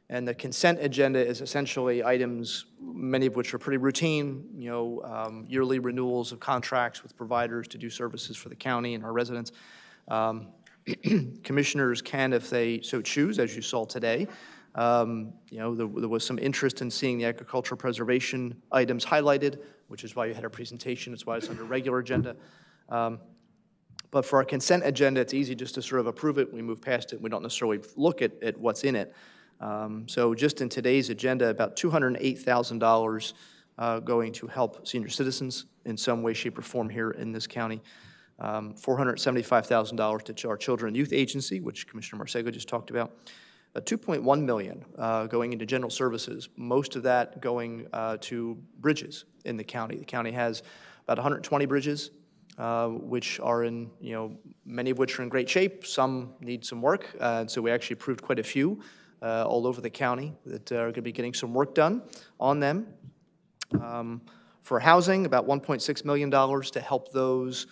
And the consent agenda is essentially items, many of which are pretty routine, yearly renewals of contracts with providers to do services for the county and our residents. Commissioners can, if they so choose, as you saw today, there was some interest in seeing the agricultural preservation items highlighted, which is why you had a presentation. It's why it's under regular agenda. But for our consent agenda, it's easy just to sort of approve it. We move past it. We don't necessarily look at what's in it. So just in today's agenda, about $208,000 going to help senior citizens in some way, shape, or form here in this county. $475,000 to our Children and Youth Agency, which Commissioner Marseglia just talked about. $2.1 million going into general services, most of that going to bridges in the county. The county has about 120 bridges, which are in, many of which are in great shape. Some need some work, and so we actually approved quite a few all over the county that are going to be getting some work done on them. For housing, about $1.6 million to help those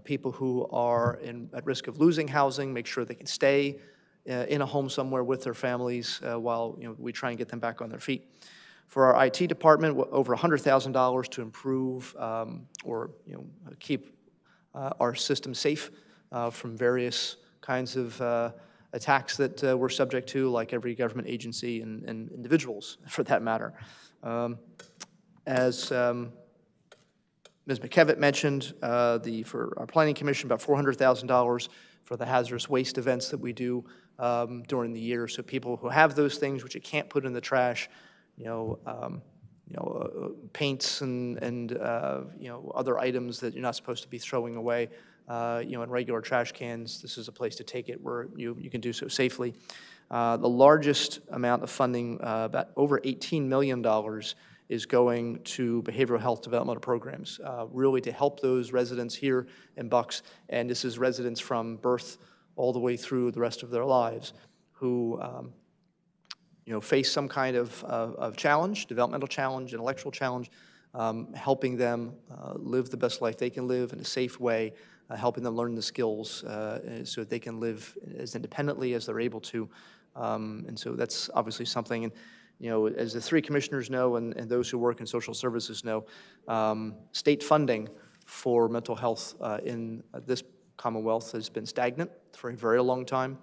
people who are at risk of losing housing, make sure they can stay in a home somewhere with their families while we try and get them back on their feet. For our IT department, over $100,000 to improve or keep our system safe from various kinds of attacks that we're subject to, like every government agency and individuals, for that matter. As Ms. McKevitt mentioned, for our Planning Commission, about $400,000 for the hazardous waste events that we do during the year. So people who have those things which you can't put in the trash, paints and other items that you're not supposed to be throwing away, in regular trash cans, this is a place to take it where you can do so safely. The largest amount of funding, about over $18 million, is going to behavioral health developmental programs, really to help those residents here in Bucks, and this is residents from birth all the way through the rest of their lives who face some kind of challenge, developmental challenge, intellectual challenge, helping them live the best life they can live in a safe way, helping them learn the skills so that they can live as independently as they're able to. And so that's obviously something, and as the three commissioners know, and those who work in social services know, state funding for mental health in this Commonwealth has been stagnant for a very long time.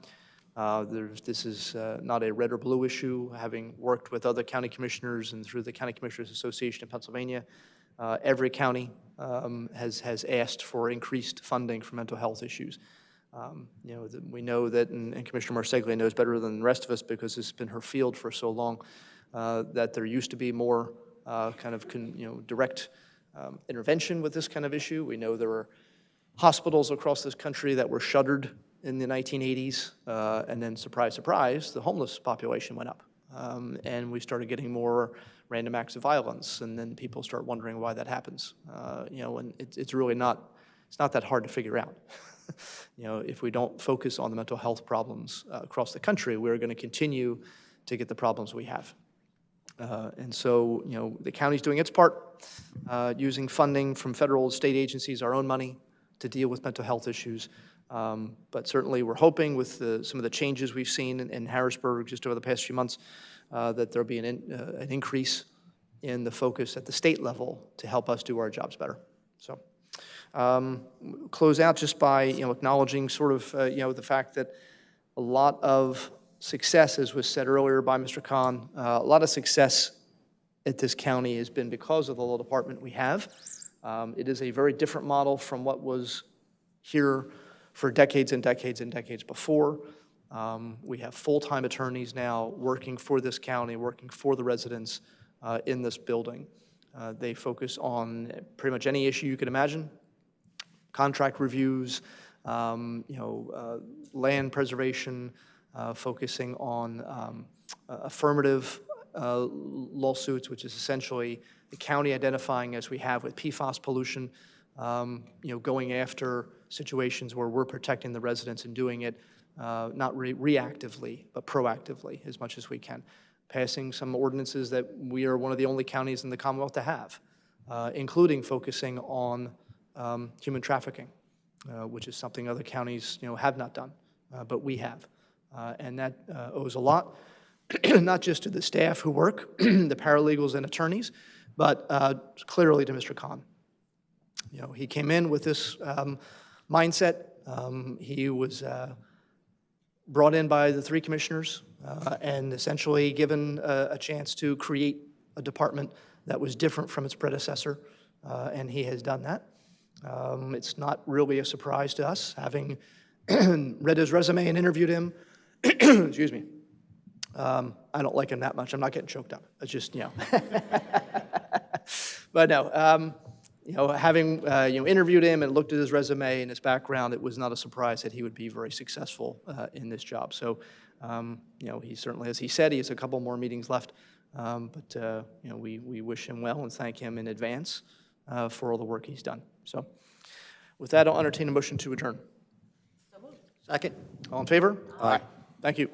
This is not a red or blue issue. Having worked with other county commissioners and through the County Commissioners Association in Pennsylvania, every county has asked for increased funding for mental health issues. We know that, and Commissioner Marseglia knows better than the rest of us because it's been her field for so long, that there used to be more direct intervention with this kind of issue. We know there were hospitals across this country that were shuttered in the 1980s, and then surprise, surprise, the homeless population went up. And we started getting more random acts of violence, and then people start wondering why that happens. And it's really not that hard to figure out. If we don't focus on the mental health problems across the country, we're going to continue to get the problems we have. And so, the county's doing its part, using funding from federal and state agencies, our own money, to deal with mental health issues. But certainly we're hoping with some of the changes we've seen in Harrisburg just over the past few months, that there'll be an increase in the focus at the state level to help us do our jobs better. So close out just by acknowledging sort of the fact that a lot of success, as was said earlier by Mr. Khan, a lot of success at this county has been because of the law department we have. It is a very different model from what was here for decades and decades and decades before. We have full-time attorneys now working for this county, working for the residents in this building. They focus on pretty much any issue you could imagine: contract reviews, land preservation, focusing on affirmative lawsuits, which is essentially the county identifying, as we have with PFAS pollution, going after situations where we're protecting the residents and doing it not reactively, but proactively as much as we can. Passing some ordinances that we are one of the only counties in the Commonwealth to have, including focusing on human trafficking, which is something other counties have not done, but we have. And that owes a lot, not just to the staff who work, the paralegals and attorneys, but clearly to Mr. Khan. He came in with this mindset. He was brought in by the three commissioners and essentially given a chance to create a department that was different from its predecessor, and he has done that. It's not really a surprise to us, having read his resume and interviewed him. Excuse me. I don't like him that much. I'm not getting choked up. It's just, But no, you know, having, you know, interviewed him and looked at his resume and his background, it was not a surprise that he would be very successful in this job. So, you know, he certainly, as he said, he has a couple more meetings left. But, you know, we wish him well and thank him in advance for all the work he's done. So with that, I'll entertain a motion to adjourn. Second? All in favor? Aye. Thank you.